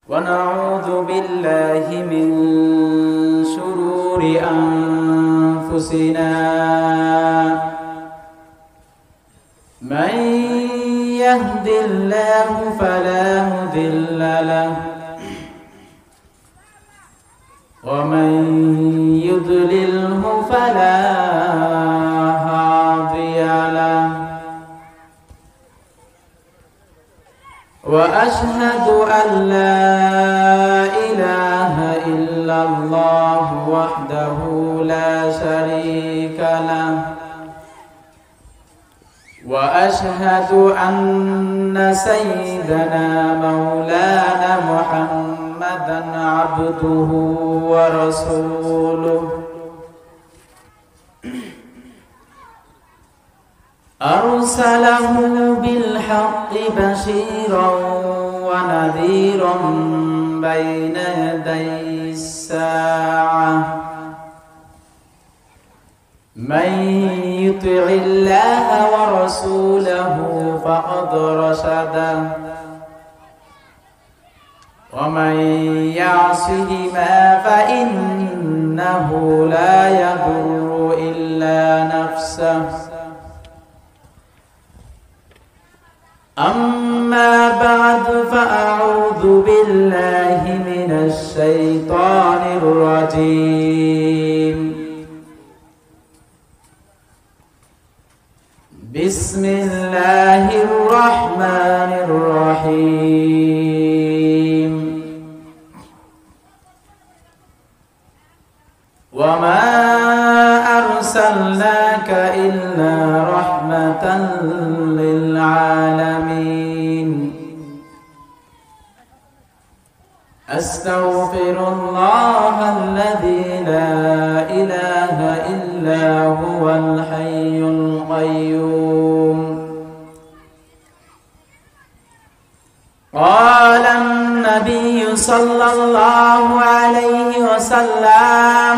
ونعوذ بالله من شرور أنفسنا من يهد الله فلا مضل له ومن يضلله فلا هادي له وأشهد أن لا إله إلا الله وحده لا شريك له وأشهد أن سيدنا مولانا محمدا عبده ورسوله أرسله بالحق بشيرا ونذيرا بين يدي الساعة من يطع الله ورسوله فقد رشد ومن يعصهما فإنه لا يضر إلا نفسه أما بعد فأعوذ بالله من الشيطان الرجيم بسم الله الرحمن الرحيم وما أرسلناك إلا رحمة للعالمين أستغفر الله الذي لا إله إلا هو الحي القيوم قال النبي صلى الله عليه وسلم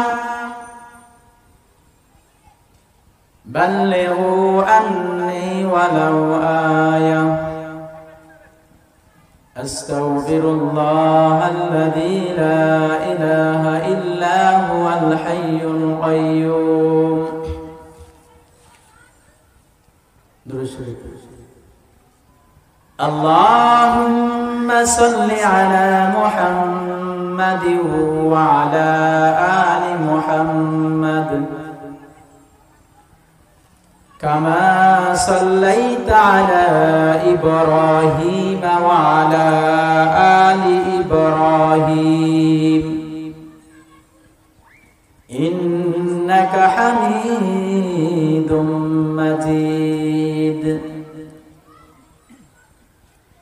بلغوا عني ولو آية أستغفر الله الذي لا إله إلا هو الحي القيوم اللهم صل على محمد وعلى آل محمد كما صليت على إبراهيم وعلى آل إبراهيم إنك حميد مجيد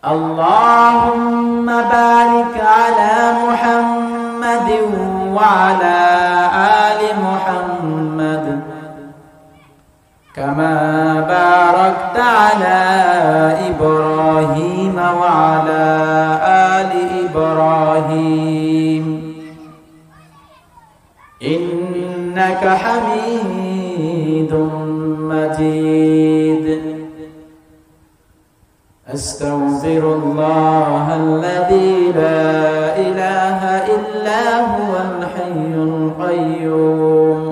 اللهم بارك على محمد وعلى آل محمد كما باركت على إبراهيم وعلى آل إبراهيم إنك حميد مجيد أستغفر الله الذي لا إله إلا هو الحي القيوم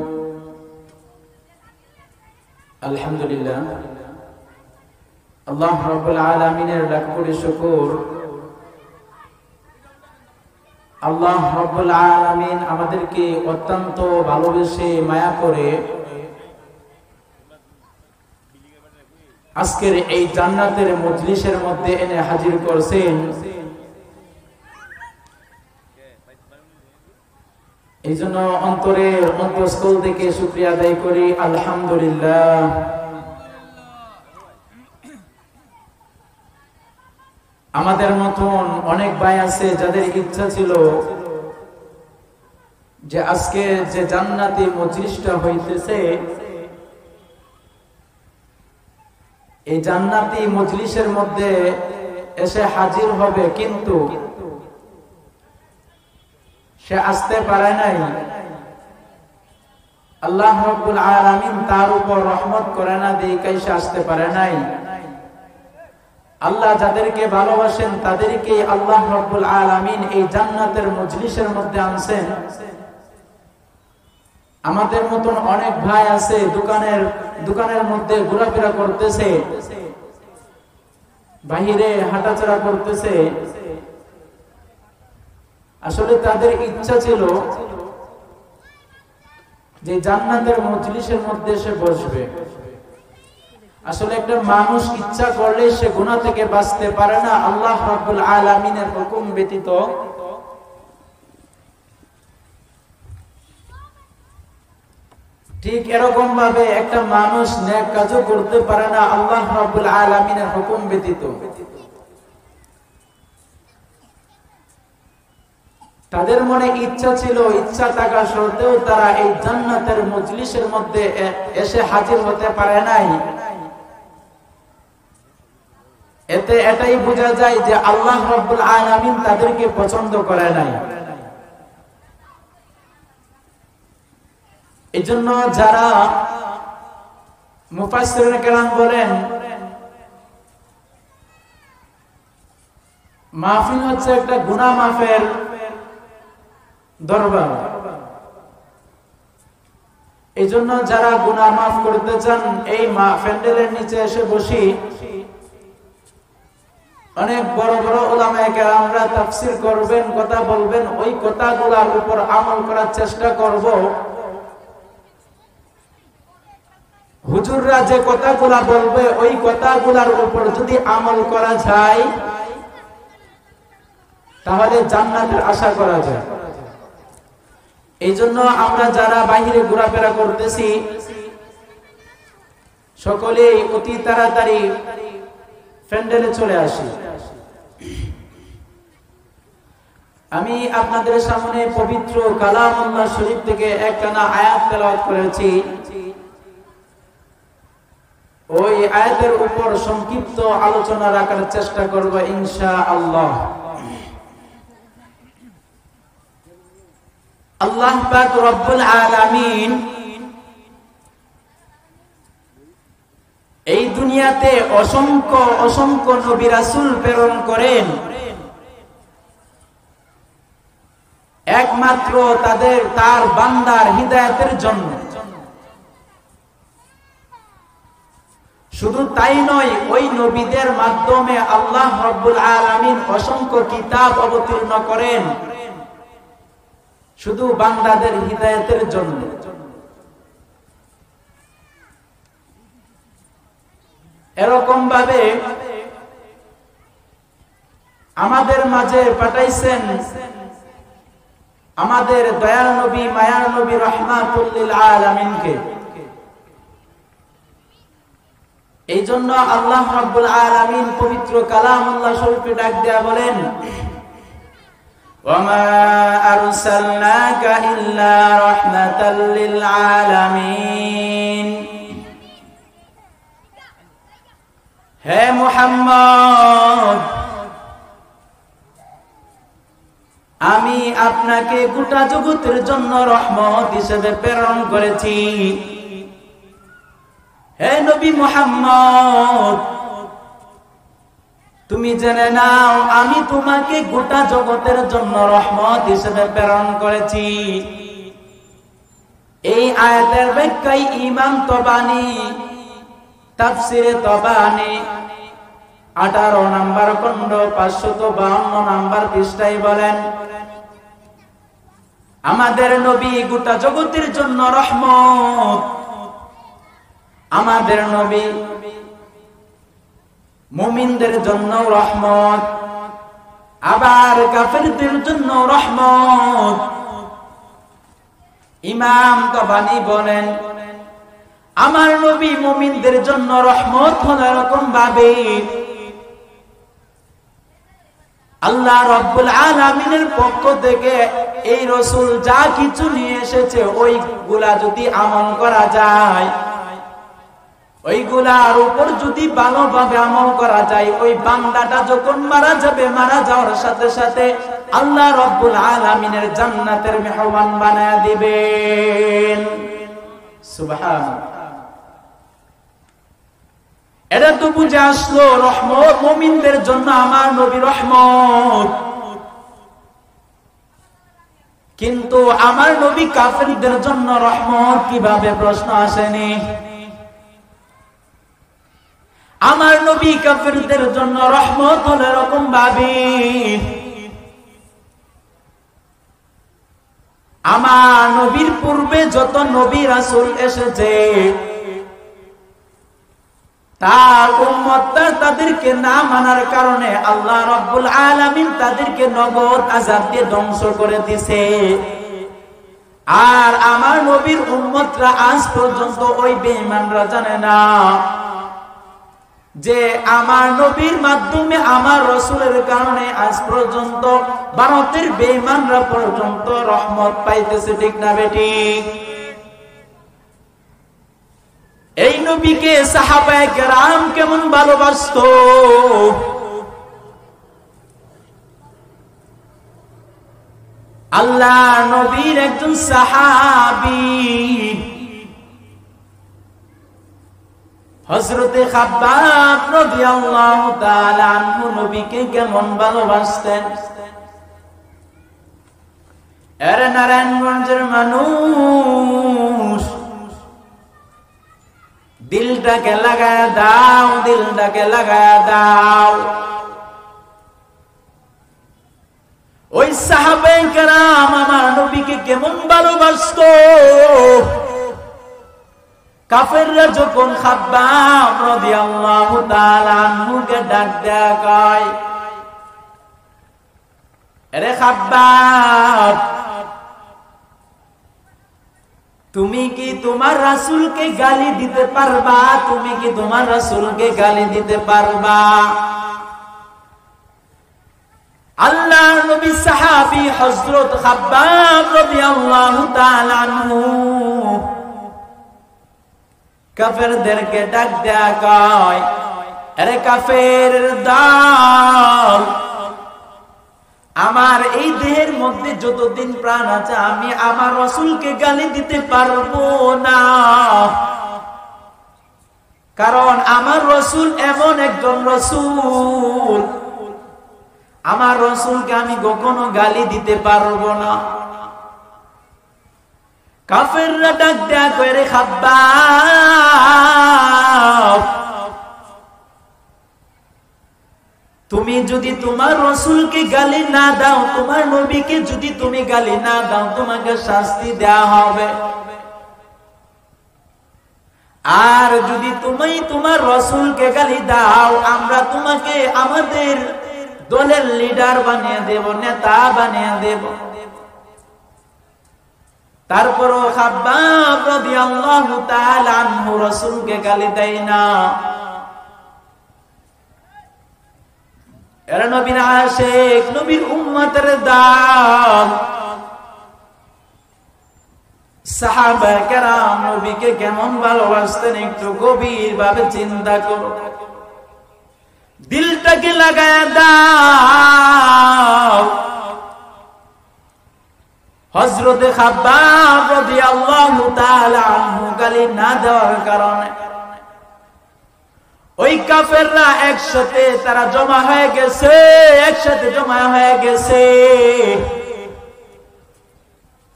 আলহামদুলিল্লাহ আল্লাহ রাব্বুল আলামিনের লাখ কোটি শুকর আল্লাহ রাব্বুল আলামিন আমাদেরকে অত্যন্ত ভালোবেসে মায়া করে আজকের এই জান্নাতের মজলিসের মধ্যে এনে হাজির করেছেন এই জন্য অন্তরের অন্তঃস্থল থেকে শুকরিয়া আদায় করি আলহামদুলিল্লাহ আমাদের মতন অনেক ভাই আছে যাদের ইচ্ছা ছিল যে আজকে যে জান্নাতি মজলিসটা হইতেছে এই জান্নাতি মজলিসের মধ্যে এসে হাজির হবে, কিন্তু সে আসতে পারে নাই। আল্লাহ রাব্বুল আলামিন তার উপর রহমত করে না দেখাই সে আসতে পারে নাই। আল্লাহ যাদেরকে ভালোবাসেন তাদেরকে আল্লাহ রাব্বুল আলামিন এই জান্নাতের মজলিসের মধ্যে আনছেন। আমাদের মতন অনেক ভাই আছে দোকানের মধ্যে ঘোরাফেরা করতেছে, বাহিরে হাঁটাচলা করতেছে। আসলে তাদের ইচ্ছা ছিল যে জান্নাতের মজলিসের মধ্যে সে বসবে। আসলে একটা মানুষ ইচ্ছা করলে সে গুনাহ থেকে বাঁচতে পারে না আল্লাহ রাব্বুল আলামিনের হুকুম ব্যতীত। ঠিক এরকম ভাবে একটা মানুষ নেক কাজও করতে পারে না আল্লাহ রাব্বুল আলামিনের হুকুম ব্যতীত। তাদের মনে ইচ্ছা ছিল, ইচ্ছা থাকা সত্ত্বেও তারা এই জান্নাতের মজলিসের মধ্যে এসে হাজির হতে পারে নাই। এতে এটাই বোঝা যায় যে আল্লাহ রাব্বুল আলামিন তাদেরকে পছন্দ করে নাই। এজন্য যারা মুফাসসিরিন কেরাম বলেন মাহফিল হচ্ছে একটা গুনাহ মাফের দরবার। এজন্য যারা গুনাহ মাফ করতে চান এই প্যান্ডেলের নিচে এসে বসি। অনেক বড় বড় উলামায়ে কেরামরা তাফসীর করবেন, কথা বলবেন, ওই কথাগুলোর উপর আমল করার চেষ্টা করব। হুজুররা যে কথাগুলা বলবে ওই কথাগুলোর উপর যদি আমল করা যায় তাহলে জান্নাতের আশা করা যায়। এই জন্য আমরা যারা বাইরে ঘোরাফেরা করতেছি সকলেই অতি তাড়াতাড়ি প্যান্ডেলে চলে আসি। আমি আপনাদের সামনে পবিত্র কালামুল্লাহ শরীফ থেকে একটানা আয়াত তেলাওয়াত করেছি। ওই আয়াতের উপর সংক্ষিপ্ত আলোচনা রাখার চেষ্টা করব ইনশাআল্লাহ। আল্লাহ পাক রব্বুল আলামিন এই দুনিয়াতে অসংখ্য অসংখ্য নবী রাসূল প্রেরণ করেন একমাত্র তার বান্দার হিদায়াতের জন্য। শুধু তাই নয়, ওই নবীদের মাধ্যমে আল্লাহ রাব্বুল আলামিন অসংখ্য কিতাব অবতীর্ণ করেন শুধু বান্দাদের হিদায়াতের জন্য। এরকম ভাবে আমাদের মাঝে পাঠাইছেন আমাদের দয়াল নবী, মায়ার নবী রাহমাতুল লিল আলামিনকে। এই জন্য আল্লাহ রাব্বুল আলামিন পবিত্র কালামুল্লাহ শরীফে ডাক দেয়া বলেন, ওয়ামা আরসালনাকা ইল্লা রাহমাতাল লিল আলামিন। হে মুহাম্মদ, আমি আপনাকে গোটা জগতের জন্য রহমত হিসেবে প্রেরণ করেছি। হে নবী মুহাম্মদ, তুমি জেনে নাও আমি তোমাকে গোটা জগতের জন্য রহমত হিসেবে প্রেরণ করেছি। এই আয়াতের ব্যাখ্যায় ইমাম তবানি তাফসিরে তবানি 18 নম্বর খণ্ড 552 নম্বর পৃষ্ঠায় বলেন, আমাদের নবী গোটা জগতের জন্য রহমত। আমাদের নবী মুমিনদের জন্য রহমত, আবার কাফেরদের জন্য রহমত। ইমাম তবানি বলেন, আমার নবী মুমিনদের জন্য রহমত হলো এরকম ভাবে আল্লাহ রাব্বুল আলামিনের পক্ষ থেকে এই রাসূল যা কিছু নিয়ে এসেছে ওইগুলা যদি আমল করা যায়, ওইগুলার উপর যদি ভালোভাবে আমল করা যায়, ওই বান্দাটা যখন মারা যাবে, মারা যাওয়ার সাথে সাথে আল্লাহ রাব্বুল আলামিনের জান্নাতের মেহমান বানায়া দিবেন। সুবহানাল্লাহ। এটা তো বুঝে আসলো রহমত মুমিনদের জন্য, আমার নবী রহমত। কিন্তু আমার নবী কাফেরদের জন্য রহমত কিভাবে, প্রশ্ন আসেনি? আমার নবী কাফেরদের জন্য রহমত হলো এরকম ভাবে, আমার নবীর পূর্বে যত নবী রাসূল এসেছে তার উম্মতটা তাদেরকে না মানার কারণে আল্লাহ রাব্বুল আলামিন তাদেরকে নগদ আযাব দিয়ে ধ্বংস করে দিয়েছে। আর আমার নবীর উম্মতরা আজ পর্যন্ত ওই বেঈমানরা জানে না যে আমার নবীর মাধ্যমে আমার রাসূলের কারণে আজ পর্যন্ত ভারতের বেঈমানরা পর্যন্ত রহমত পাইতেছে, ঠিক না বেঠিক? এই নবীকে সাহাবায়ে কেরাম কেমন ভালোবাসতো, আল্লাহ নবীর একজন সাহাবী হযরতে খাব্বাব রাদিয়াল্লাহু তাআলা আনহু নবীকে কেমন ভালোবাসতেন। এর নারায়ণগঞ্জের মানুষ, দিলটাকে লাগায় দাও, দিলটাকে লাগায় দাও। ওই সাহাবায়ে কেরাম আমার নবীকে কেমন ভালোবাসতো। কাফেররা যখন খাব্বাব রাদিয়াল্লাহু তাআলা আনহুকে ডাক দেয়া কয়, আরে খাব্বাব, তুমি কি তোমার রাসূলকে গালি দিতে পারবা? তুমি কি তোমার রাসূলকে গালি দিতে পারবা? আল্লাহর নবী সাহাবী হযরত খাব্বাব রাদিয়াল্লাহু তাআলা আনহু কাফেরদেরকে ডাক দেয়া কয়, আরে কাফের দল, আমার এই দেহের মধ্যে যতদিন প্রাণ আছে আমি আমার রাসূলকে গালি দিতে পারবো না, কারণ আমার রাসূল এমন একজন রাসূল, আমার রাসূলকে আমি কখনো গালি দিতে পারবো না। কাফেররা ডাক দেয়া করে, খাব্বাব, তুমি যদি তোমার রাসূলকে গালি না দাও, তোমার নবীকে যদি তুমি গালি না দাও, তোমাকে শাস্তি দেয়া হবে। আর যদি তুমি তোমার রাসূলকে গালি দাও, আমরা তোমাকে আমাদের দলের লিডার বানিয়ে দেব, নেতা বানিয়ে দেব। তারপরও খাব্বাব রাদিয়াল্লাহু তাআলা আনহু রাসূলকে গালি দেয় না। এরা নবীর আশিক, নবীর উম্মতের দাম। সাহাবায়ে কেরাম নবীকে কেমন ভালোবাসতেন একটু গভীর ভাবে চিন্তা করো, দিলটাকে লাগায় দাও। হযরতে খাব্বাব রাদিয়াল্লাহু তাআলা আনহু গালি না দেওয়ার কারণে ওই কাফেররা একসাথে তারা জমা হয়ে গেছে, একসাথে জমা হয়ে গেছে।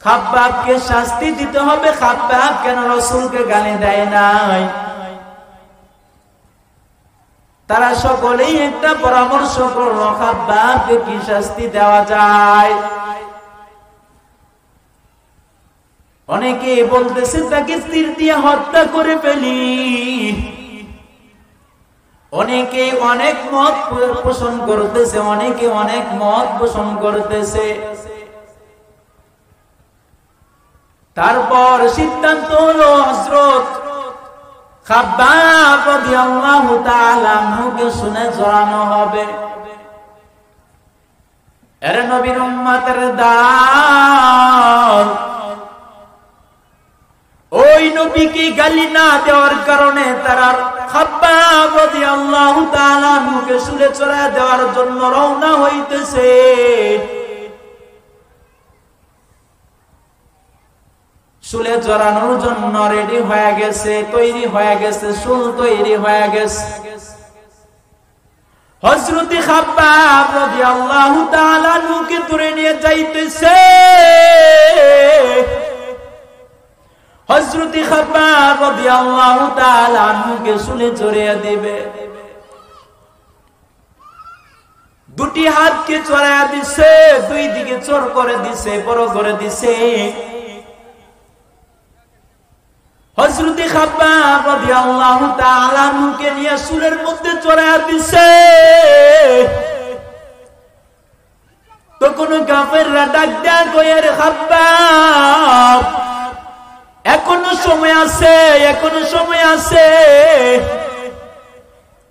খাব্বাবকে শাস্তি দিতে হবে, খাব্বাব কেন রাসূলকে গালি দেয় নাই। তারা সকলেই একটা পরামর্শ করলো, খাব্বাবকে কি শাস্তি দেওয়া যায়। অনেকে বলতেছে তাকে তীর দিয়ে হত্যা করে ফেলি, অনেকে অনেক মত পোষণ করতেছে, অনেকে অনেক মত পোষণ করতেছে। তারপর সিদ্ধান্ত হলো হযরত খাব্বাব রাদিয়াল্লাহু তাআলা আনহুকে শুনে জড়ানো হবে। এর নবীর উম্মতের দল, ওই নবীকে গালি না দেওয়ার কারণে তারা খাব্বাব রাদিয়াল্লাহু তাআলা আনহুকে শুলে চড়ায় দেওয়ার জন্য রওনা হইতেছে। চুলে জড়ানোর জন্য রেডি হয়ে গেছে, তৈরি হয়ে গেছে, চুল তৈরি হয়ে গেছে। হযরত খাব্বাব রাদিয়াল্লাহু তাআলা আনহুকে ধরে নিয়ে যাইতেছে। হযরত খাব্বাব রাদিয়াল্লাহু তাআলা আনহুকে চুলে জড়িয়ে দিবে, দুটি হাতকে চড়াইয়া দিছে, দুই দিকে চোর করে দিছে, বড় করে দিছে। হযরত খাব্বাব রাদিয়াল্লাহু তাআলা আনহুকে নিয়ে চুলের মধ্যে চড়াইয়া দিছে। তখন কাফেররা ডাক দেয়া কয়, রে খাব্বাব, এখনো সময় আছে, এখনো সময় আছে,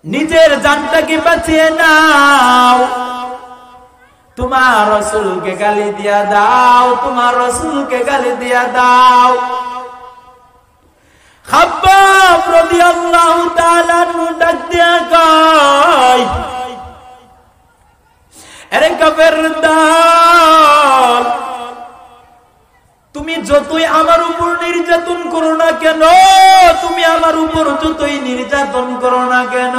নিজের জানটাকে বাঁচিয়ে নাও, তোমার রাসূলকে গালি দিয়া দাও, তোমার রাসূলকে গালি দিয়া দাও। খাব্বাব রাদিয়াল্লাহু তাআলা আনহু ডাক দিয়া কয়, আরে কাফের দল, তুমি যতই আমার উপর নির্যাতন করো না কেন, তুমি আমার উপর যতই নির্যাতন করো না কেন,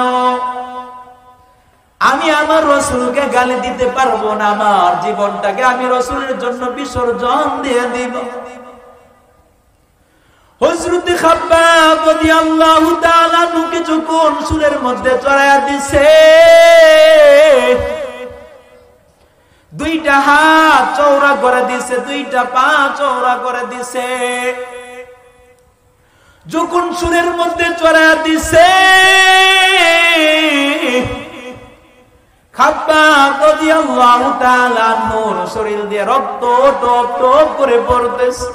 আমি আমার রাসূলকে গালি দিতে পারবো না, আমার জীবনটাকে আমি রাসূলের জন্য বিসর্জন দিয়ে দিব। হযরত খাব্বাব রাদিয়াল্লাহু তাআলা আনহুকে যখন চুলের মধ্যে চড়াইয়া দিছে, দুইটা হাত চওড়া করে দিছে, দুইটা পা চওড়া করে দিছে। যখন চুলের মধ্যে চড়াইয়া দিছে, খাব্বাব রাদিয়াল্লাহু তাআলা আনহুর শরীর দিয়ে রক্ত টপ টপ করে পড়তেছে।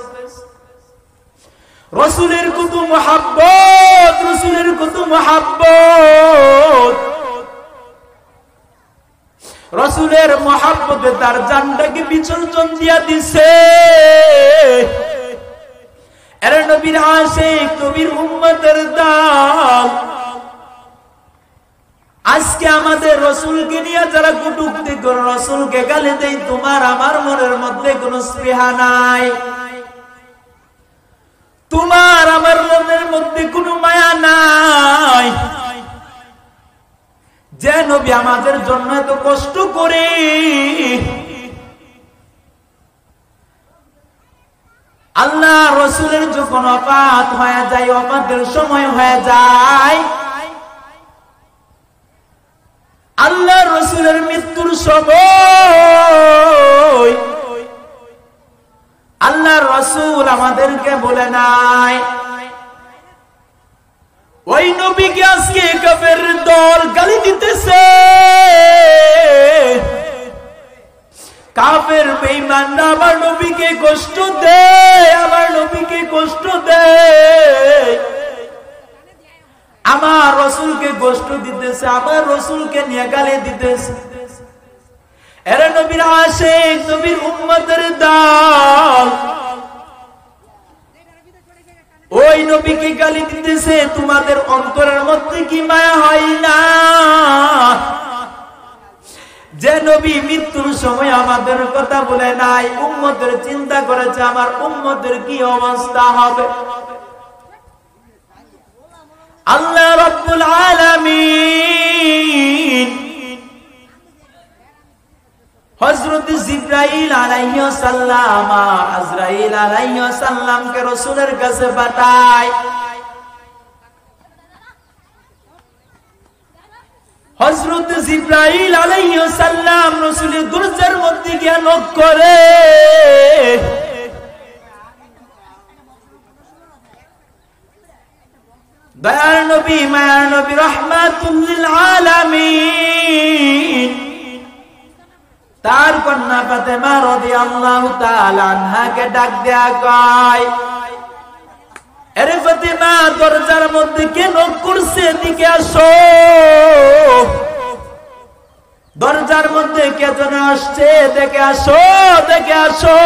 রাসূলের কত মুহাব্বত, রাসূলের কত মুহাব্বত, রাসূলের মুহাব্বতে তার জানটাকে বিসর্জন দিয়া দিছে। এর নবীর আশিক, নবীর উম্মতের দল, আজকে আমাদের রাসূলকে নিয়ে যারা কটূক্তি করে, রাসূলকে গালি দেয়, তোমার আমার মনের মধ্যে কোনো স্পৃহা নাই, তোমার আমার মনের মধ্যে কোনো মায়া নাই। যে নবী আমাদের জন্য এত কষ্ট করে, আল্লাহ রাসূলের যখন ওফাত হয়ে যায়, ওফাতের সময় হয়ে যায়, আল্লাহ রাসূলের মৃত্যুর সময় আল্লাহ রাসূল আমাদেরকে বলে নাই, ওই নবীকে আজকে কাফের দল গালি দিতেছে, কাফের বেঈমানরা আমার নবীকে কষ্ট দেয়, আমার নবীকে কষ্ট দেয়, আমার রাসূলকে কষ্ট দিতেছে, আমার রাসূলকে নিয়ে গালি দিতেছে। এরা নবীর আশিক, নবীর উম্মতের দল, ওই নবীকে গালি দিতেছে, তোমাদের অন্তরের মধ্যে কি মায়া হয় না? যে নবী মৃত্যুর সময় আমাদের কথা বলে নাই, উম্মতের চিন্তা করেছে আমার উম্মতের কি অবস্থা হবে। আল্লাহ রাব্বুল আলামিন হযরত জিবরাইল আলাইহিস সালাম, আজরাইল আলাইহিস সালামকে রাসূলের কাছে পাঠায়। হযরত জিবরাইল আলাইহিস সালাম রাসূলের দরজার মধ্যে গিয়ে নক করে, দয়ার নবী, মায়ার নবী, রাহমাতুল লিল আলামিন, তার কন্যা ফাতেমা রাদিয়াল্লাহু তাআলা আনহাকে ডাক দেয়া কয়, আরে ফাতেমা, দরজার মধ্যে কে নক করছে, এদিকে আসো, দরজার মধ্যে কে যেন আসছে, দেখে আসো, দেখে আসো।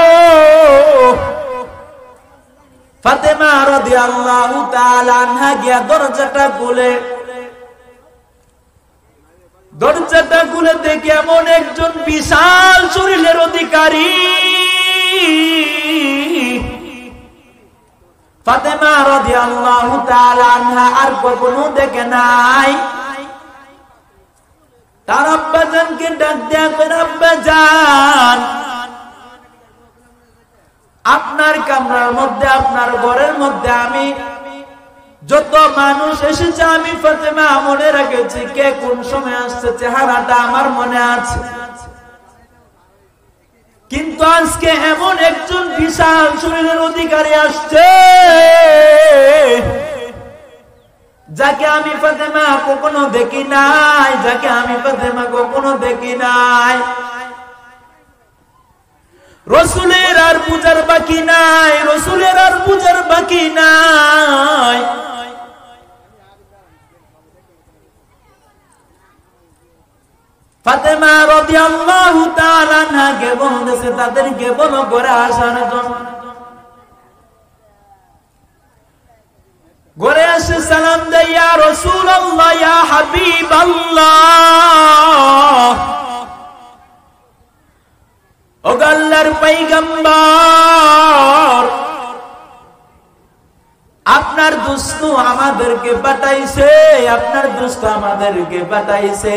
ফাতেমা রাদিয়াল্লাহু তাআলা আনহা গিয়া দরজাটা খুলে, দরজাটা খুলে দেখে এমন একজন বিশাল শরীরের অধিকারী, ফাতেমা রাদিয়াল্লাহু তাআলা আনহা আর কখনো দেখে নাই। তার আব্বাজানকে ডাক দেয়া করে, আব্বাজান, আপনার কামরার মধ্যে, আপনার ঘরের মধ্যে আমি যত মানুষ এসেছে আমি ফাতেমা মনে রেখেছি, কে কোন সময় আসছে চেহারাটা আমার মনে আছে। কিন্তু আজকে এমন একজন বিশাল শরীরের অধিকারী আসছে যাকে আমি ফাতেমা কখনো দেখি নাই, যাকে আমি ফাতেমা কখনো দেখি নাই। রসুলের আর পূজার বাকি নাই, রসুলের আর পূজার বাকি নাই। ফাতেমা রাদিয়াল্লাহু তাআলা আনহাকে বলতেছে তাদেরকে বলো ঘরে আসার জন্য। ঘরে আসে সালাম দেয়, ইয়া রাসূলুল্লাহ, ইয়া হাবিবাল্লাহ, ও আল্লাহর পয়গম্বর, আপনার দোস্ত আমাদেরকে পাঠাইছে, আপনার দোস্ত আমাদেরকে পাঠাইছে,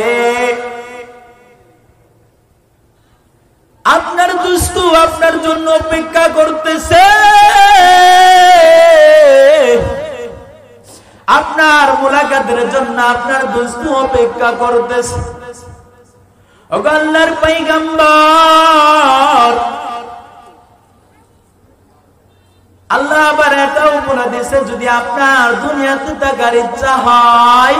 আপনার দোস্ত আপনার জন্য অপেক্ষা করতেছে, আপনার মুলাকাতের জন্য আপনার দোস্ত অপেক্ষা করতেছে। ও আল্লাহর পয়গম্বর, আল্লাহ আবার এটাও বলে দিয়েছে, যদি আপনার দুনিয়াতে থাকার ইচ্ছা হয়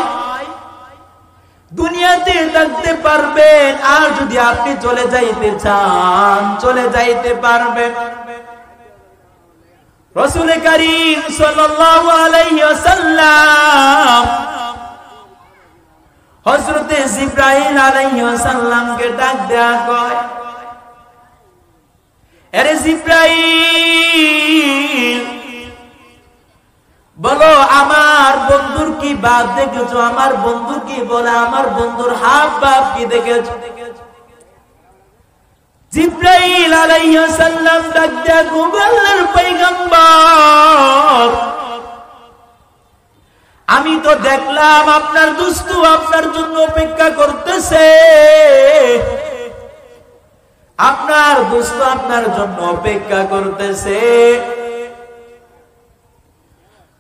দুনিয়াতে থাকতে পারবেন, আর যদি আপনি চলে যাইতে চান চলে যাইতে পারবেন। রাসূল কারীম সাল্লাল্লাহু আলাইহি ওয়াসাল্লাম হযরত জিবরাইল আলাইহিস সালামকে ডাক দেয়া কয়, আরে জিবরাইল, বলো আমার বন্ধুর কি বাপ দেখেছো, আমার বন্ধু কি বলে, আমার বন্ধুর হাব বাপ কি দেখেছো? জিবরাইল আলাইহিস সালাম ডাক দেয়া কয়, আল্লাহর পয়গম্বর, আমি তো দেখলাম আপনার দোস্ত আপনার জন্য অপেক্ষা করতেছে, আপনার দোস্ত আপনার জন্য অপেক্ষা করতেছে।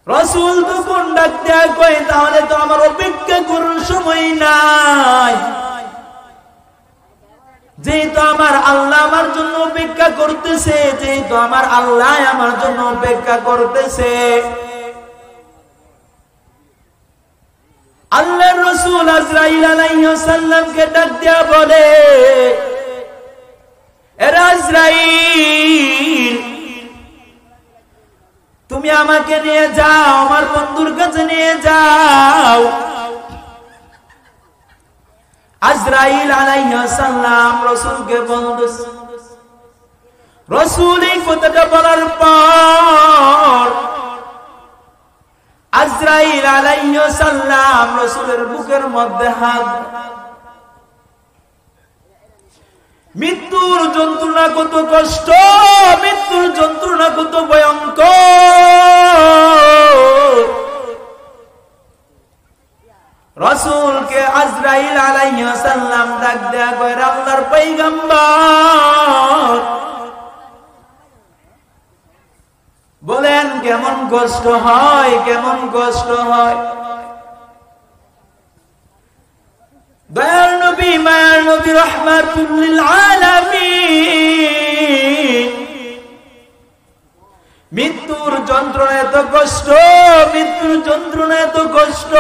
রাসূল তখন ডাক দেয়া কয়, তাহলে তো আমার অপেক্ষা করার সময় নাই, যেহেতু আমার আল্লাহ আমার জন্য অপেক্ষা করতেছে, যেহেতু আমার আল্লাহ আমার জন্য অপেক্ষা করতেছে। আল্লাহর রাসূল আজরাইল আলাইহিস সালামকে ডাক দেয়া বলে, এ আজরাইল, তুমি আমাকে নিয়ে যাও, আমার বন্ধুর কাছে নিয়ে যাও। আজরাইল আলাইহিস সালাম রাসূলকে বলতেছে। রাসূল এই কথাটা বলার পর আজরাইল আলাইহিস সালাম রাসূলের বুকের মধ্যে হাত। মৃত্যুর যন্ত্রণা কত কষ্ট, মৃত্যুর যন্ত্রণা কত ভয়ঙ্কর। রাসূলকে আজরাইল আলাইহিস সালাম ডাক দেয়া কয়, আল্লাহর পয়গম্বর, বলেন কেমন কষ্ট হয়, কেমন কষ্ট হয়। দয়ার নবী, মায়ার নবী, রাহমাতুল লিল আলামিন, মৃত্যুর যন্ত্রণা এত কষ্ট, মৃত্যুর যন্ত্রণা এত কষ্ট।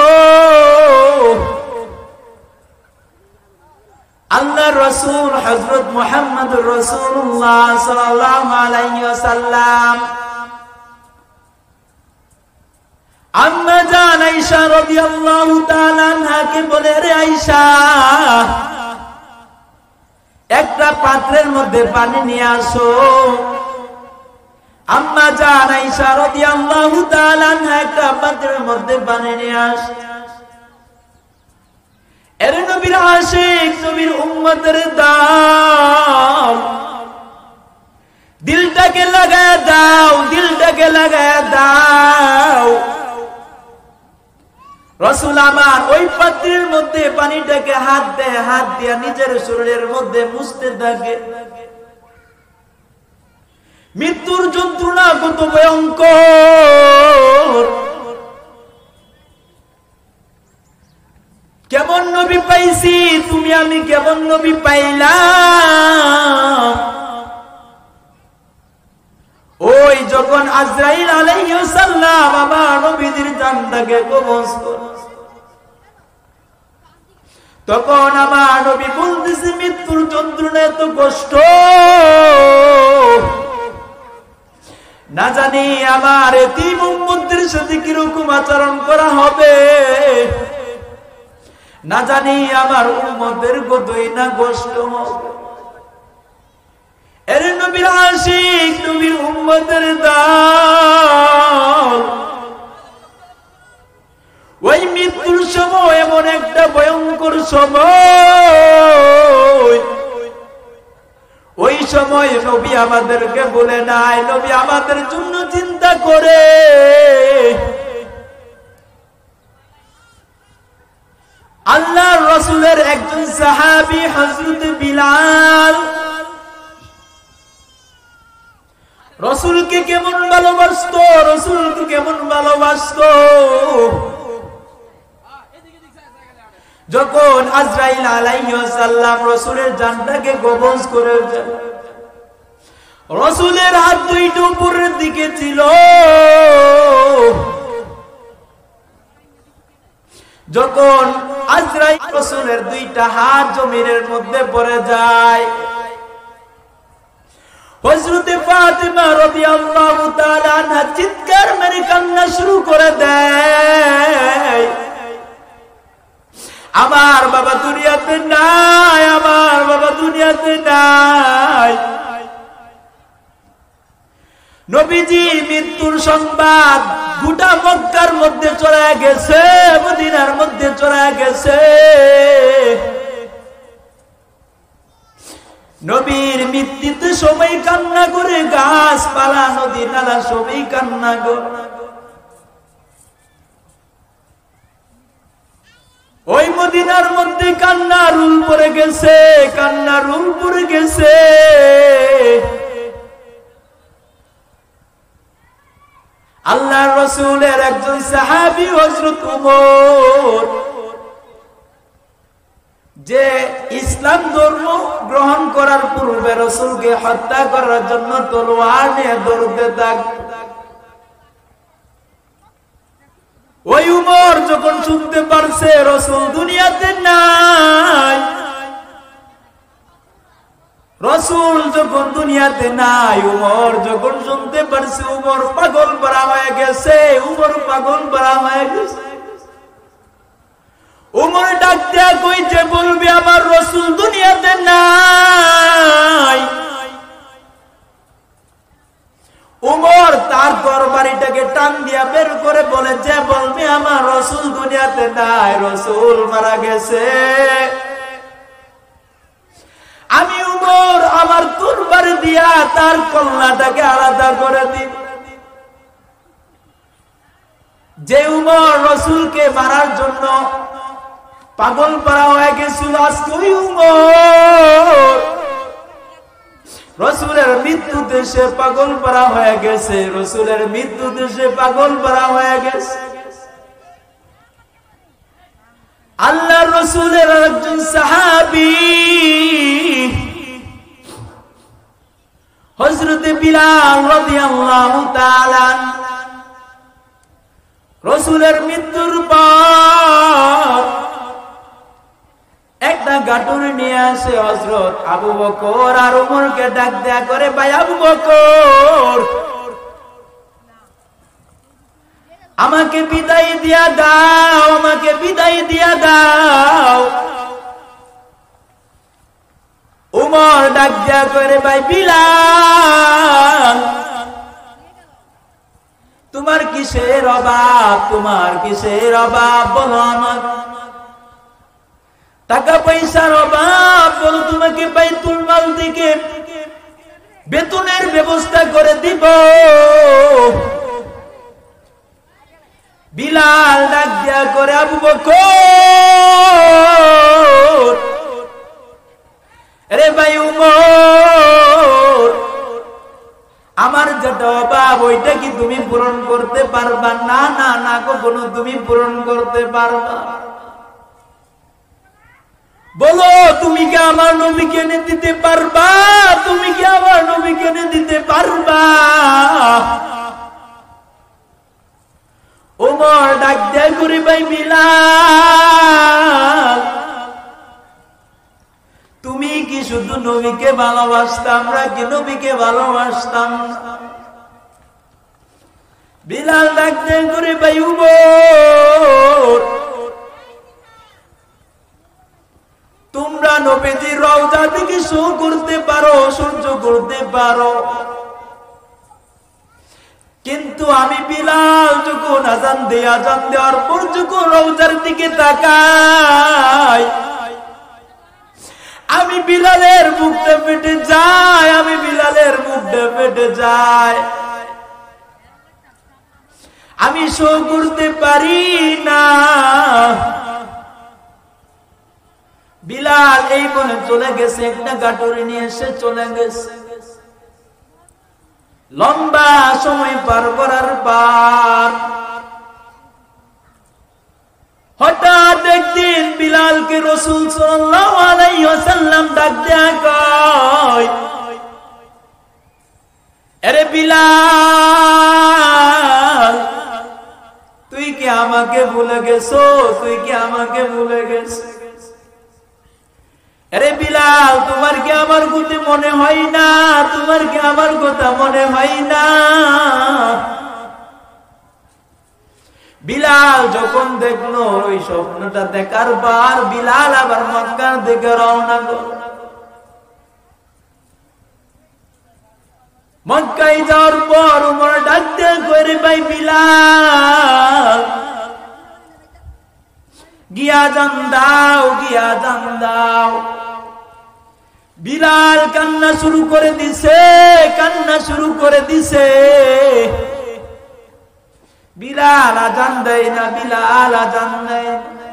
আল্লাহর রাসূল হযরত মুহাম্মদুর রাসূলুল্লাহ সাল্লাল্লাহু আলাইহি ওয়াসাল্লাম আম্মা জান আয়েশা রাদিয়াল্লাহু তাআলা আনহাকে বলে, রে আয়েশা, একটা পাত্রের মধ্যে পানি নিয়ে আসো। আম্মা জান আয়েশা রাদিয়াল্লাহু তাআলা আনহা একটা পাত্রের মধ্যে পানি নিয়ে আসে। এর নবীর আশিক, নবীর উম্মতের দাও, দিলটাকে লাগায় দাও, দিলটাকে আগে লাগায় দাও। রাসূল আমার ওই পাত্রের মধ্যে পানিটাকে হাত দেয়, হাত দিয়া নিজের শরীরের মধ্যে মুছতে থাকে। মৃত্যুর যন্ত্রণা কত ভয়ঙ্কর, কেমন নবী পাইছি, তুমি আমি কেমন নবী পাইলাম। ওই যখন আজরাইল আলাইহিস সালাম আমার নবীদের জানটাকে কবজ করে, তখন আমার নবী বলতেছে মৃত্যুর যন্ত্রণা এত কষ্ট, না জানি আমার এতিম উম্মতদের সাথে কিরকম আচরণ করা হবে, না জানি আমার উম্মতের কতই না কষ্ট হবে। এর নবীর আশিক, নবীর উম্মতের দল ওই মৃত্যুর সময় এমন একটা ভয়ঙ্কর সময়, ওই সময় নবী আমাদেরকে বলে নাই, নবী আমাদের জন্য চিন্তা করে। আল্লাহর রাসূলের একজন সাহাবী হযরত বিলাল রাসূলকে কেমন ভালোবাসতো, রাসূলকে কেমন ভালোবাসতো। যখন আজরাইল আলাইহিস সালাম রাসূলের জানটাকে কবজ করে, রাসূলের হাত দুইটা উপরের দিকে ছিল। যখন আজরাইল রাসূলের দুইটা হাত জমিনের মধ্যে পড়ে যায়, হযরত ফাতিমা রাদিয়াল্লাহু তাআলা আনহা চিৎকার মেরে কান্না শুরু করে দেয়, আমার বাবা দুনিয়াতে নাই, আমার বাবা দুনিয়াতে নাই। নবীজি মৃত্যুর সংবাদ গোটা মক্কার মধ্যে ছড়ায় গেছে, মদিনার মধ্যে ছড়ায় গেছে। নবীর মৃত্যুতে সবাই কান্না করে, গাছপালা নদী নালা সবাই কান্না করে। ওই মদিনার মধ্যে কান্না রুল পড়ে গেছে, কান্না রুল পড়ে গেছে। আল্লাহর রাসূলের একজন সাহাবী হযরত ওমর, যে ইসলাম ধর্ম গ্রহণ করার পূর্বে রাসূলকে হত্যা করার জন্য তলোয়ার নিয়ে দৌড়তে থাকত। ওই উমর যখন শুনতে পারছে রাসূল দুনিয়াতে নাই, রাসূল যখন দুনিয়াতে নাই, উমর যখন শুনতে পারছে, উমর পাগল পারা হয়ে গেছে, উমর পাগল পারা হয়ে গেছে। উমর ডাক দেয়া কই যে বলবি আমার রাসূল দুনিয়াতে নাই। উমর তার তরবারিটাকে টান দিয়া বের করে বলে, যে বলবি আমার রাসূল দুনিয়াতে নাই, রাসূল মারা গেছে, আমি উমর আমার তরবারি দিয়া তার কল্লাটাকে আলাদা করে দিব। যে উমর রাসূলকে মারার জন্য পাগল পারা হয়ে গেছিল, আজকে ওই উমর রাসূলের মৃত্যুতে সে পাগল পারা হয়ে গেছে, রাসূলের মৃত্যুতে সে পাগল পারা হয়ে গেছে। আল্লাহর রাসূলের একজন সাহাবী হযরত বিলাল রাদিয়াল্লাহু তাআলা রাসূলের মৃত্যুর পর একটা গাটুর নিয়ে আসে হযরত আবু বকর আর ওমরকে ডাক দেয়া করে, ভাই আবু বকর, আমাকে বিদায় দিয়া দাও, আমাকে বিদায় দিয়া দাও। ওমর ডাক দেয়া করে, ভাই বিলাল, তোমার কিসের অভাব, তোমার কিসের অভাব বলো আমার, টাকা পয়সার অভাব বলো, তোমাকে বাইতুল মাল থেকে বেতনের ব্যবস্থা করে দিব। বিলাল ডাক দিয়া করে, আবু বকর, আরে ভাই উমর, আমার যেটা অভাব ওইটা কি তুমি পূরণ করতে পারবা? না না না, কখনো তুমি পূরণ করতে পারবা? বলো, তুমি কি আমার নবীকে এনে দিতে পারবা? তুমি কি আমার নবীকে এনে দিতে পারবা? ওমর ডাক দেয় করে, ভাই বিলাল, তুমি কি শুধু নবীকে ভালোবাসতাম? আমরা কি নবীকে ভালোবাসতাম? বিলাল ডাক দেয় করে, ভাই উমর, তোমরা নবীজির রওজা থেকে শো করতে পারো, সহ্য করতে পারো, কিন্তু আমি বিলাল যখন আজান দেই, আজান দেওয়ার পর যখন রওজার দিকে তাকাই, আমি বিলালের বুকটা ফেটে যায়, আমি বিলালের বুকটা ফেটে যায়, আমি শো করতে পারি না। বিলাল এই বলে চলে গেছে, একটা গাটুরি নিয়ে এসে চলে গেছে। লম্বা সময় পার করার পর হঠাৎ একদিন বিলালকে রাসূল সাল্লাল্লাহু আলাইহি ওয়াসাল্লাম ডাক দেয়া কয়, আরে বিলাল, তুই কি আমাকে ভুলে গেছো? তুই কি আমাকে ভুলে গেছো? আরে বিলাল, তোমার কি আমার কথা মনে হয় না? তোমার কি আমার কথা মনে হয় না? বিলাল যখন দেখলো ওই স্বপ্নটা দেখার পর বিলাল আবার মক্কার দিকে রওনা করল। মক্কায় যাওয়ার পর উমর ডাক দিয়ে কইরে, ভাই বিলাল, গিয়া জান দাও, গিয়া জান দাও। বিলাল কান্না শুরু করে দিছে, কান্না শুরু করে দিছে। বিলাল আজান দেয় না, বিলাল আজান দেয় না।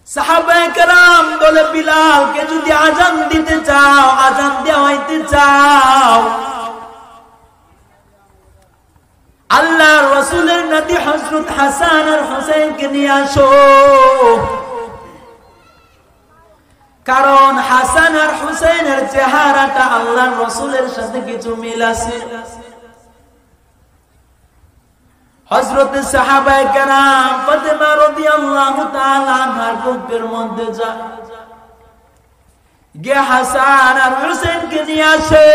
সাহাবায়ে কেরাম বলে, বিলালকে যদি আজান দিতে চাও, আজান দেওয়াইতে চাও, আল্লাহর রাসূলের নাতি হযরত হাসান আর হুসাইনকে নিয়ে আসো। কারণ হাসান আর হুসাইনের চেহারাটা আল্লাহর রাসূলের সাথে কিছু মিল আছে। হযরত সাহাবায়ে কেরাম ফাতেমা রাদিয়াল্লাহু তাআলা আনহার বুকের মধ্যে যায়, গিয়ে হাসান আর হুসাইনকে নিয়ে আসে।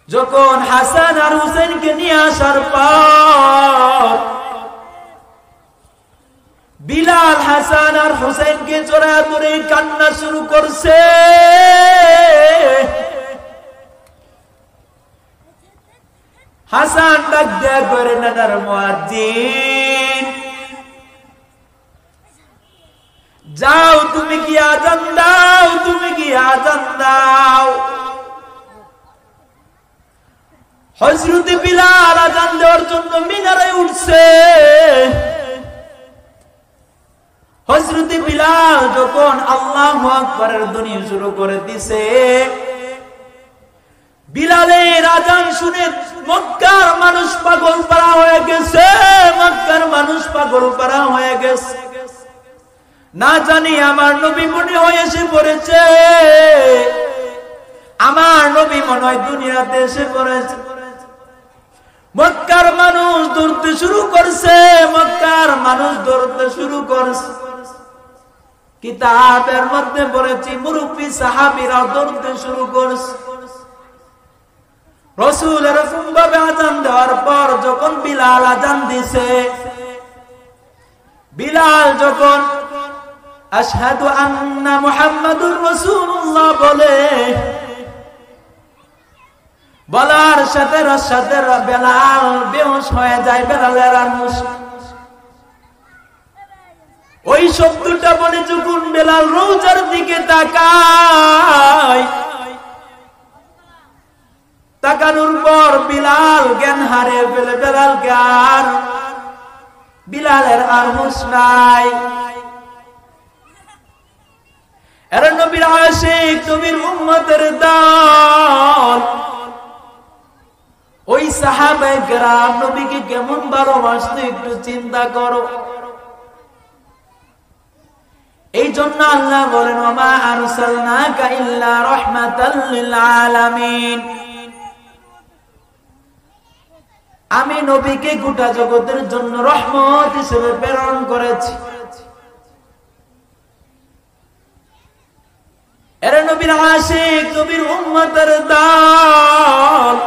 যখন হাসান আর হুসাইনকে নিয়ে আসার পর বিলাল হাসান আর হুসাইনকে জড়ায় ধরে কান্না শুরু করছে। হাসান ডাক দেয়া করে, নানার মুয়াজ্জিন, যাও, তুমি কি আজান দাও, তুমি কি আজান দাও। হযরত বিলাল আজান দেওয়ার জন্য মিনারে উঠছে। হযরত বিলাল যখন আল্লাহু আকবারের ধ্বনি শুরু করে দিছে, বিলালের আজান শুনে মক্কার মানুষ পাগল পারা হয়ে গেছে, মক্কার মানুষ পাগল পারা হয়ে গেছে। না জানি আমার নবী মনে হয় এসে পড়েছে, আমার নবী মনে হয় দুনিয়াতে এসে পড়েছে। মক্কার মানুষ দৌড়তে শুরু করছে, মক্কার মানুষ দৌড়তে শুরু করছে। কিতাবের মধ্যে পড়েছি মুরব্বী সাহাবীরা দৌড়তে শুরু করছে। রাসূল এরকম ভাবে আজান দেওয়ার পর যখন বিলাল আজান দিছে, বিলাল যখন আশহাদু আন্না মুহাম্মাদুর রাসূলুল্লাহ বলে, বলার সাথে সাথে বিলাল বেহুশ হয়ে যায়। বিলালের আর হুঁশ, ওই শব্দটা বলে যখন বেলাল রওজার দিকে তাকায়, তাকানোর পর বিলাল জ্ঞান হারিয়ে ফেলে। বেলালকে আর বিলালের আর হুঁশ নাই। এরা নবীর আশিক, নবীর উম্মতের দল। ওই সাহাবায়ে কেরাম নবীকে কেমন ভালোবাসতো একটু চিন্তা করো। এই জন্য আল্লাহ বলেন, ওমা আরসালনাকা ইল্লা রাহমাতাল লিল আলামিন। আমি নবীকে গোটা জগতের জন্য রহমত হিসেবে প্রেরণ করেছি। এরা নবীর আশিক, নবীর উম্মতের দল।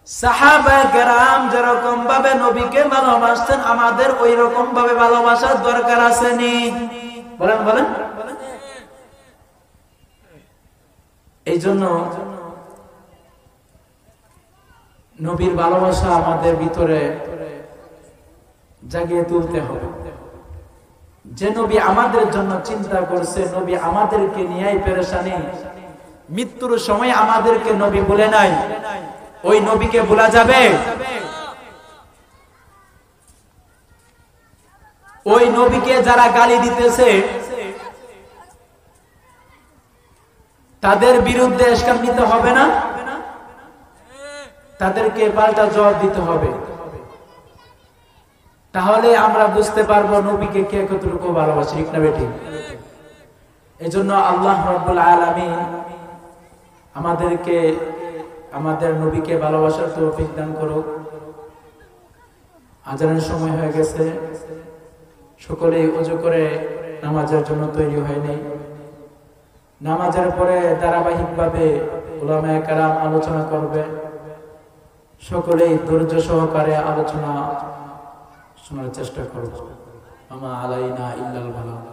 সাহাবায়ে কেরাম যেরকম ভাবে নবীকে ভালোবাসতেন, আমাদের ওই রকম ভাবে ভালোবাসার দরকার আছে নি? বলেন বলেন। এই জন্য নবীর ভালোবাসা আমাদের ভিতরে জাগিয়ে তুলতে হবে। যে নবী আমাদের জন্য চিন্তা করছে, নবী আমাদেরকে নিয়েই পেরেশানি। মৃত্যুর সময় আমাদেরকে নবী বলে নাই, ওই নবীকে ভোলা যাবে? ওই নবীকে যারা গালি দিতেছে তাদের বিরুদ্ধে এসকাম নিতে হবে না? তাদেরকে পাল্টা জবাব দিতে হবে। তাহলে আমরা বুঝতে পারবো নবীকে কে কতটুকু ভালোবাসে, ঠিক না বেঠিক? এজন্য আল্লাহ রাব্বুল আলামিন আমাদেরকে আমাদের নবীকে ভালোবাসার তৌফিক দান করুক। আজানের সময় হয়ে গেছে, সকলেই ওযু করে নামাজের জন্য তৈরি হয়ে নেই। নামাজের পরে ধারাবাহিকভাবে উলামায়ে কেরাম আলোচনা করবে। সকলেই ধৈর্য সহকারে আলোচনা শোনার চেষ্টা করব। আমা আলাইনা ইল্লাল বালাগ।